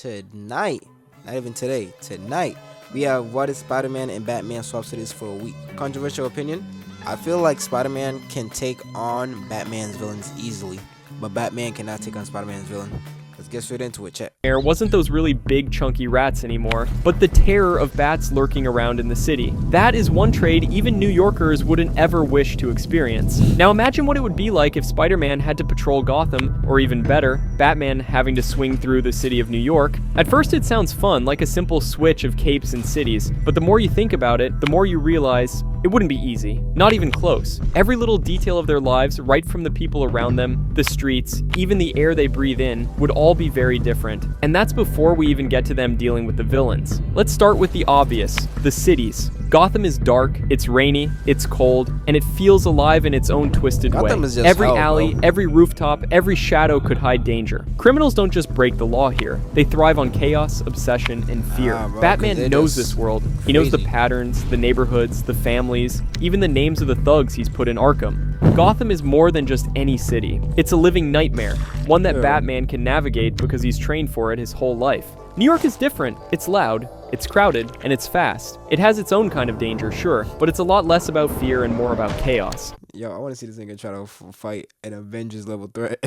tonight, not even today, tonight, we have what if Spider-Man and Batman swap cities for a week. Controversial opinion. I feel like Spider-Man can take on Batman's villains easily, but Batman cannot take on Spider-Man's villain. Let's get straight into it. Check. There wasn't those really big chunky rats anymore, but the terror of bats lurking around in the city. That is one trade even New Yorkers wouldn't ever wish to experience. Now imagine what it would be like if Spider-Man had to patrol Gotham, or even better, Batman having to swing through the city of New York. At first it sounds fun, like a simple switch of capes and cities, but the more you think about it, the more you realize it wouldn't be easy. Not even close. Every little detail of their lives, right from the people around them, the streets, even the air they breathe in, would all be very different. And that's before we even get to them dealing with the villains. Let's start with the obvious, the cities. Gotham is dark, it's rainy, it's cold, and it feels alive in its own twisted Gotham way. is just Every hell, alley, bro. every rooftop, every shadow could hide danger. Criminals don't just break the law here. They thrive on chaos, obsession, and fear. Bro, 'cause Batman they're knows just this world. He knows the crazy. patterns, the neighborhoods, the families, even the names of the thugs he's put in Arkham. Gotham is more than just any city. It's a living nightmare, one that Yeah. Batman can navigate because he's trained for it his whole life. New York is different. It's loud, it's crowded, and it's fast. It has its own kind of danger, sure, but it's a lot less about fear and more about chaos. Yo, I want to see this nigga try to fight an Avengers level threat.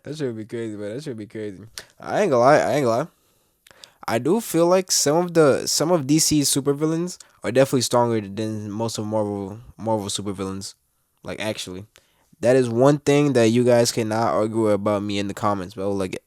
That should be crazy, man. That should be crazy. I ain't gonna lie. I do feel like some of DC's supervillains are definitely stronger than most of Marvel supervillains. Like, actually, that is one thing that you guys cannot argue about me in the comments, bro. Like,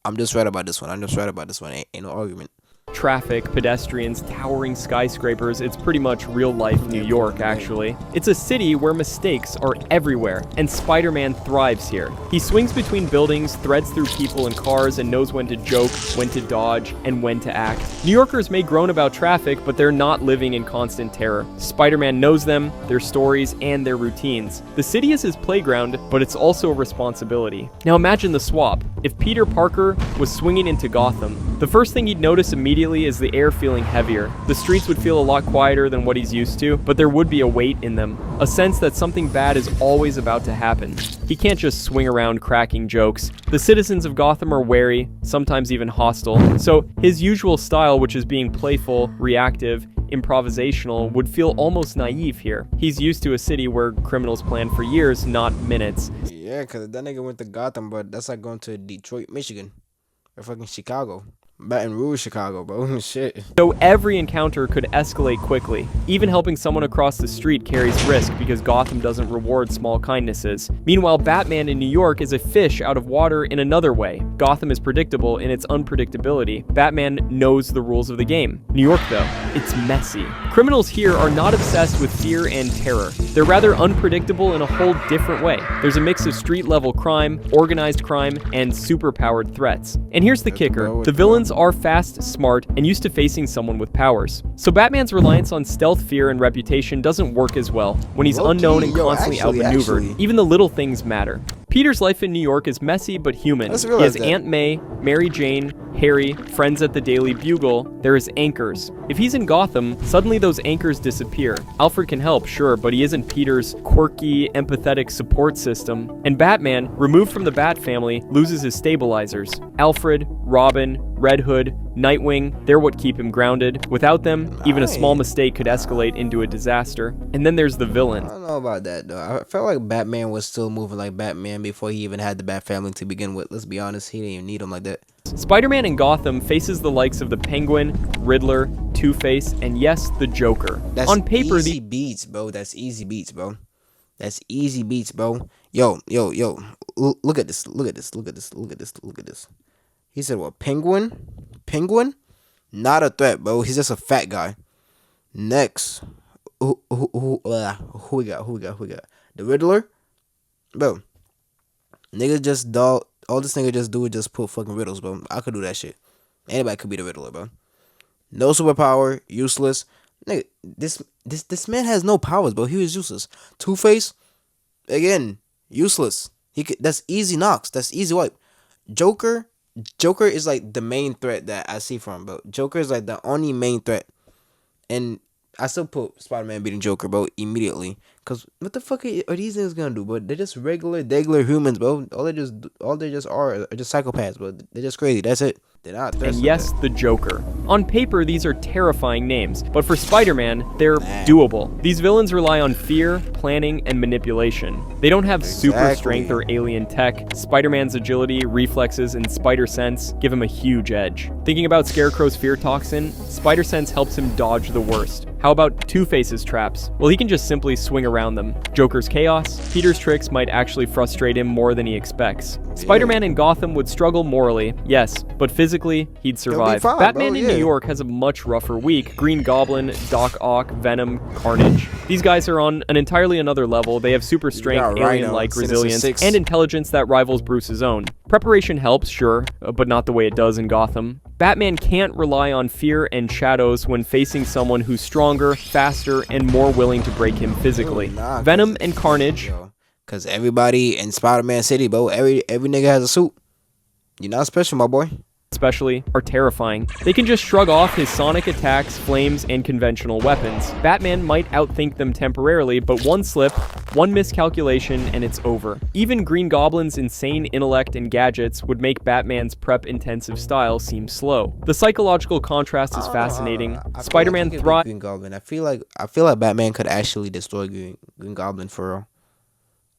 I'm just right about this one. Ain't no argument. Traffic, pedestrians, towering skyscrapers, it's pretty much real-life New York, actually. It's a city where mistakes are everywhere, and Spider-Man thrives here. He swings between buildings, threads through people and cars, and knows when to joke, when to dodge, and when to act. New Yorkers may groan about traffic, but they're not living in constant terror. Spider-Man knows them, their stories, and their routines. The city is his playground, but it's also a responsibility. Now imagine the swap. If Peter Parker was swinging into Gotham, the first thing he'd notice immediately is the air feeling heavier. The streets would feel a lot quieter than what he's used to, but there would be a weight in them, a sense that something bad is always about to happen. He can't just swing around cracking jokes. The citizens of Gotham are wary, sometimes even hostile, so his usual style, which is being playful, reactive, improvisational, would feel almost naive here. He's used to a city where criminals plan for years, not minutes. Yeah, because that nigga went to Gotham, but that's like going to Detroit, Michigan, or fucking Chicago. Baton Rouge, Chicago, bro. Shit. So every encounter could escalate quickly. Even helping someone across the street carries risk because Gotham doesn't reward small kindnesses. Meanwhile, Batman in New York is a fish out of water in another way. Gotham is predictable in its unpredictability. Batman knows the rules of the game. New York, though, it's messy. Criminals here are not obsessed with fear and terror. They're rather unpredictable in a whole different way. There's a mix of street-level crime, organized crime, and superpowered threats. And here's the kicker. The villains are fast, smart, and used to facing someone with powers. So Batman's reliance on stealth, fear, and reputation doesn't work as well when he's unknown and constantly outmaneuvered. Even the little things matter. Peter's life in New York is messy but human. He has Aunt May, Mary Jane, Harry, friends at the Daily Bugle. There is anchors. If he's in Gotham, suddenly those anchors disappear. Alfred can help, sure, but he isn't Peter's quirky, empathetic support system. And Batman, removed from the Bat family, loses his stabilizers. Alfred, Robin, Red Hood, Nightwing, they're what keep him grounded. Without them, even a small mistake could escalate into a disaster. And then there's the villain. I don't know about that, though. I felt like Batman was still moving like Batman before he even had the Bat family to begin with. Let's be honest, he didn't even need him like that. Spider-Man in Gotham faces the likes of the Penguin, Riddler, Two-Face, and yes, the Joker. That's on paper, easy beats, bro. That's easy beats, bro. That's easy beats, bro. Yo. Look at this. Look at this. He said, what, Penguin? Penguin? Not a threat, bro. He's just a fat guy. Next. Who we got? The Riddler? Bro. Nigga just dog. All this nigga just do is just put fucking riddles, bro. I could do that shit. Anybody could be the Riddler, bro. No superpower, useless. Nigga, this man has no powers, bro. He was useless. Two-Face, again, useless. That's easy knocks. That's easy wipe. Joker is like the main threat that I see from him, bro. Joker is like the only main threat. And I still put Spider-Man beating Joker, bro, immediately. Cause what the fuck are these niggas gonna do, bro? They're just regular humans, bro. All they just are just psychopaths, bro. They're just crazy. That's it. They're not and thirsty. yes, the Joker. On paper, these are terrifying names, but for Spider-Man, they're Nah. doable. These villains rely on fear, planning, and manipulation. They don't have super Exactly. strength or alien tech. Spider-Man's agility, reflexes, and spider sense give him a huge edge. Thinking about Scarecrow's fear toxin, spider sense helps him dodge the worst. How about Two-Face's traps? Well, he can just simply swing around them. Joker's chaos? Peter's tricks might actually frustrate him more than he expects. Spider-Man in Gotham would struggle morally, yes, but physically, he'd survive. fine, Batman bro, in yeah. New York has a much rougher week. Green Goblin, Doc Ock, Venom, Carnage. These guys are on an entirely another level. They have super strength, got Rhino, alien-like Sinister resilience, Six. and intelligence that rivals Bruce's own. Preparation helps, sure, but not the way it does in Gotham. Batman can't rely on fear and shadows when facing someone who's stronger, faster, and more willing to break him physically. Nah, Venom and Carnage, Cause everybody in Spider-Man City, bro, every nigga has a suit. You're not special, my boy. especially, are terrifying. They can just shrug off his sonic attacks, flames, and conventional weapons. Batman might outthink them temporarily, but one slip, one miscalculation, and it's over. Even Green Goblin's insane intellect and gadgets would make Batman's prep-intensive style seem slow. The psychological contrast is fascinating. Spider-Man thrives. Green Goblin. I feel like Batman could actually destroy Green Goblin for real.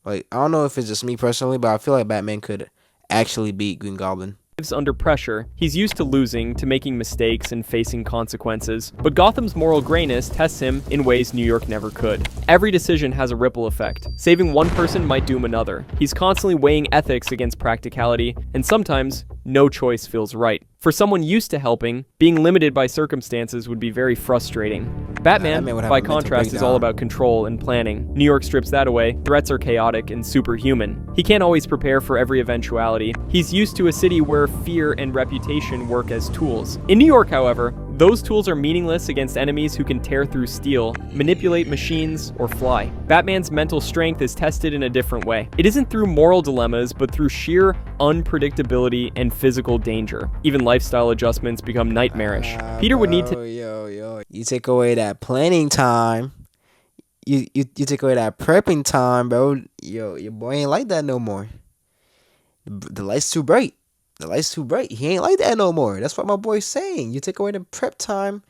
Like, I don't know if it's just me personally, but I feel like Batman could actually beat Green Goblin. Under pressure. He's used to losing, to making mistakes and facing consequences, but Gotham's moral grayness tests him in ways New York never could. Every decision has a ripple effect. Saving one person might doom another. He's constantly weighing ethics against practicality, and sometimes no choice feels right. For someone used to helping, being limited by circumstances would be very frustrating. Batman, would have by a mental contrast, is breakdown. all about control and planning. New York strips that away. Threats are chaotic and superhuman. He can't always prepare for every eventuality. He's used to a city where fear and reputation work as tools. In New York, however, those tools are meaningless against enemies who can tear through steel, manipulate machines, or fly. Batman's mental strength is tested in a different way. It isn't through moral dilemmas, but through sheer unpredictability and physical danger. Even lifestyle adjustments become nightmarish. Peter would need to... Yo. You take away that planning time. You take away that prepping time, bro. Yo, your boy ain't like that no more. The light's too bright. The light's too bright. He ain't like that no more. That's what my boy's saying. You take away the prep time,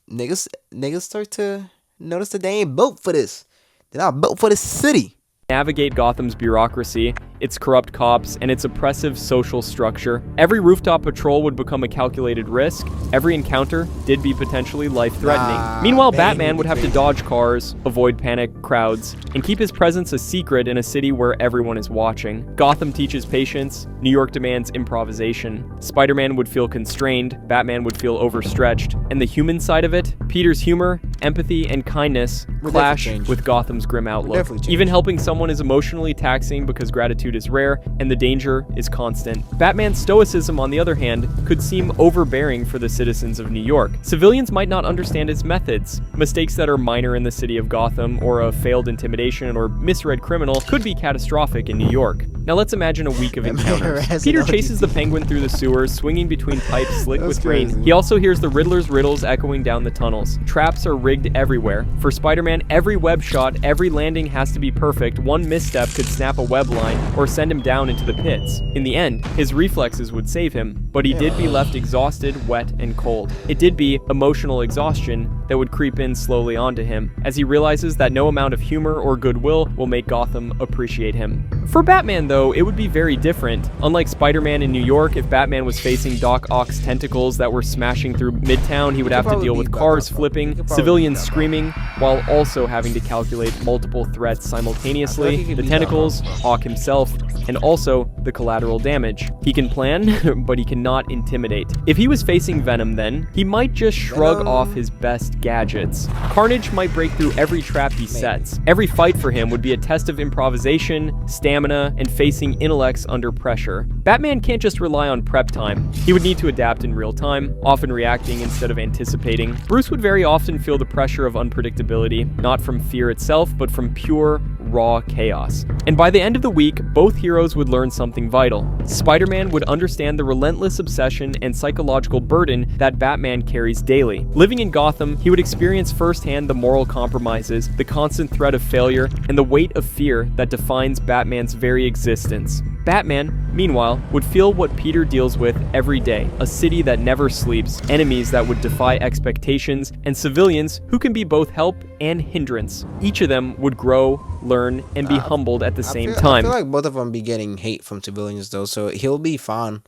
niggas start to notice that they ain't built for this. They're not built for this city. navigate Gotham's bureaucracy, its corrupt cops, and its oppressive social structure. Every rooftop patrol would become a calculated risk. Every encounter did be potentially life-threatening. Meanwhile, Batman would have to dodge cars, avoid panic crowds, and keep his presence a secret in a city where everyone is watching. Gotham teaches patience, New York demands improvisation. Spider-Man would feel constrained, Batman would feel overstretched, and the human side of it, Peter's humor, empathy, and kindness clash with Gotham's grim outlook. Even helping someone is emotionally taxing because gratitude is rare and the danger is constant. Batman's stoicism, on the other hand, could seem overbearing for the citizens of New York. Civilians might not understand his methods. Mistakes that are minor in the city of Gotham, or a failed intimidation or misread criminal, could be catastrophic in New York. Now let's imagine a week of encounters. Peter chases the Penguin through the sewers, swinging between pipes slick with rain. He also hears the Riddler's riddles echoing down the tunnels. Traps are rigged everywhere. For Spider-Man, every web shot, every landing has to be perfect. One misstep could snap a web line or send him down into the pits. In the end, his reflexes would save him, but he did be left exhausted, wet, and cold. It did be emotional exhaustion that would creep in slowly onto him, as he realizes that no amount of humor or goodwill will make Gotham appreciate him. For Batman, though, it would be very different. Unlike Spider-Man in New York, if Batman was facing Doc Ock's tentacles that were smashing through Midtown, he would have to deal with cars flipping, civilians screaming, while also having to calculate multiple threats simultaneously: the tentacles, Ock himself, and also the collateral damage. He can plan, but he cannot intimidate. If he was facing Venom then, he might just shrug off his best gadgets. Carnage might break through every trap he sets. Every fight for him would be a test of improvisation, stamina, and facing intellects under pressure. Batman can't just rely on prep time. He would need to adapt in real time, often reacting instead of anticipating. Bruce would very often feel the pressure of unpredictability, not from fear itself, but from pure, raw chaos. And by the end of the week, both heroes would learn something vital. Spider-Man would understand the relentless obsession and psychological burden that Batman carries daily. Living in Gotham, he would experience firsthand the moral compromises, the constant threat of failure, and the weight of fear that defines Batman's very existence. Batman, meanwhile, would feel what Peter deals with every day: a city that never sleeps, enemies that would defy expectations, and civilians who can be both help and hindrance. Each of them would grow, learn, and be humbled at the same time. I feel like both of them be getting hate from civilians though, so he'll be fine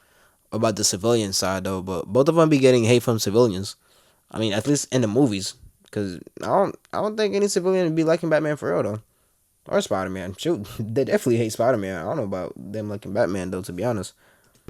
about the civilian side though. But both of them be getting hate from civilians. I mean, at least in the movies, because I don't think any civilian would be liking Batman for real though. Or Spider-Man. Shoot, they definitely hate Spider-Man. I don't know about them liking Batman, though, to be honest.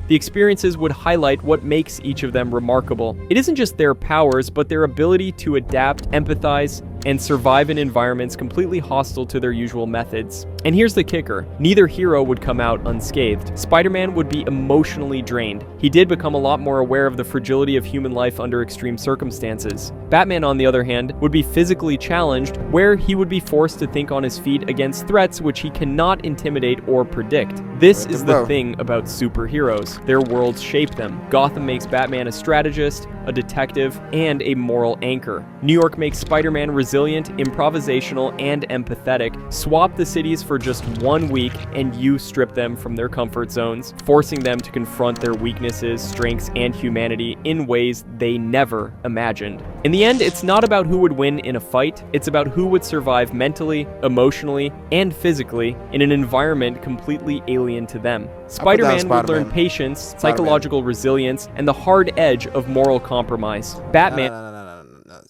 The experiences would highlight what makes each of them remarkable. It isn't just their powers, but their ability to adapt, empathize, and survive in environments completely hostile to their usual methods. And here's the kicker: neither hero would come out unscathed. Spider-Man would be emotionally drained. He did become a lot more aware of the fragility of human life under extreme circumstances. Batman, on the other hand, would be physically challenged, where he would be forced to think on his feet against threats which he cannot intimidate or predict. This is the thing about superheroes: their worlds shape them. Gotham makes Batman a strategist, a detective, and a moral anchor. New York makes Spider-Man resilient, improvisational, and empathetic. Swap the cities for just 1 week and you strip them from their comfort zones, forcing them to confront their weaknesses, strengths, and humanity in ways they never imagined. In the end, it's not about who would win in a fight, it's about who would survive mentally, emotionally, and physically in an environment completely alien to them. Spider-Man would learn patience, psychological resilience, and the hard edge of moral compromise. Batman... No.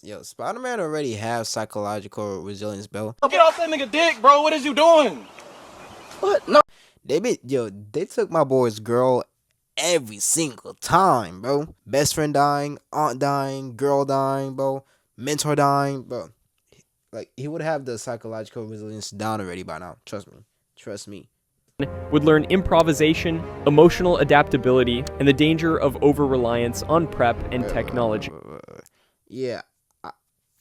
Yo, Spider-Man already have psychological resilience, bro. Get off that nigga dick, bro. What is you doing? What? No. They took my boy's girl every single time, bro. Best friend dying, aunt dying, girl dying, bro. Mentor dying, bro. Like, he would have the psychological resilience down already by now. Trust me. Would learn improvisation, emotional adaptability, and the danger of over-reliance on prep and technology. Yeah.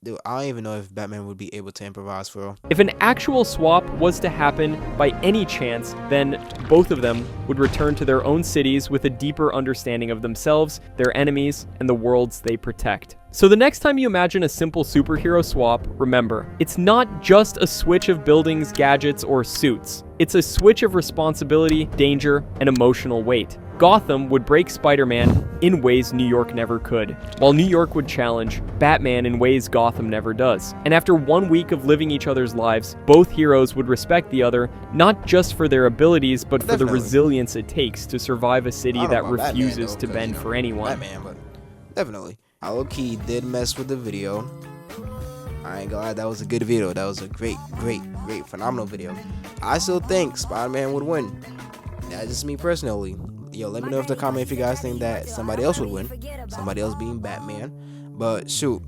Dude, I don't even know if Batman would be able to improvise for real. If an actual swap was to happen by any chance, then both of them would return to their own cities with a deeper understanding of themselves, their enemies, and the worlds they protect. So the next time you imagine a simple superhero swap, remember, it's not just a switch of buildings, gadgets, or suits. It's a switch of responsibility, danger, and emotional weight. Gotham would break Spider-Man in ways New York never could, while New York would challenge Batman in ways Gotham never does. And after 1 week of living each other's lives, both heroes would respect the other, not just for their abilities, but for the resilience it takes to survive a city that refuses to bend for anyone. Batman, but definitely. I low-key did mess with the video. I ain't gonna lie, that was a good video. That was a great, phenomenal video. I still think Spider-Man would win. That's just me personally. Yo, let me know in the comment if you guys think that somebody else would win. Somebody else being Batman. But shoot,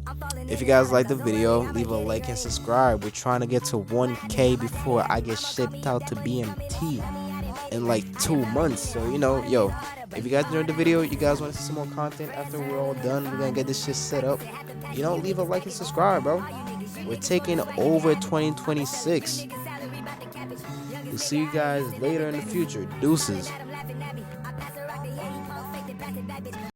if you guys like the video, leave a like and subscribe. We're trying to get to 1K before I get shipped out to BMT in like 2 months. So, you know, yo, if you guys enjoyed the video, you guys want to see some more content after we're all done, we're going to get this shit set up. You know, leave a like and subscribe, bro. We're taking over 2026. We'll see you guys later in the future. Deuces.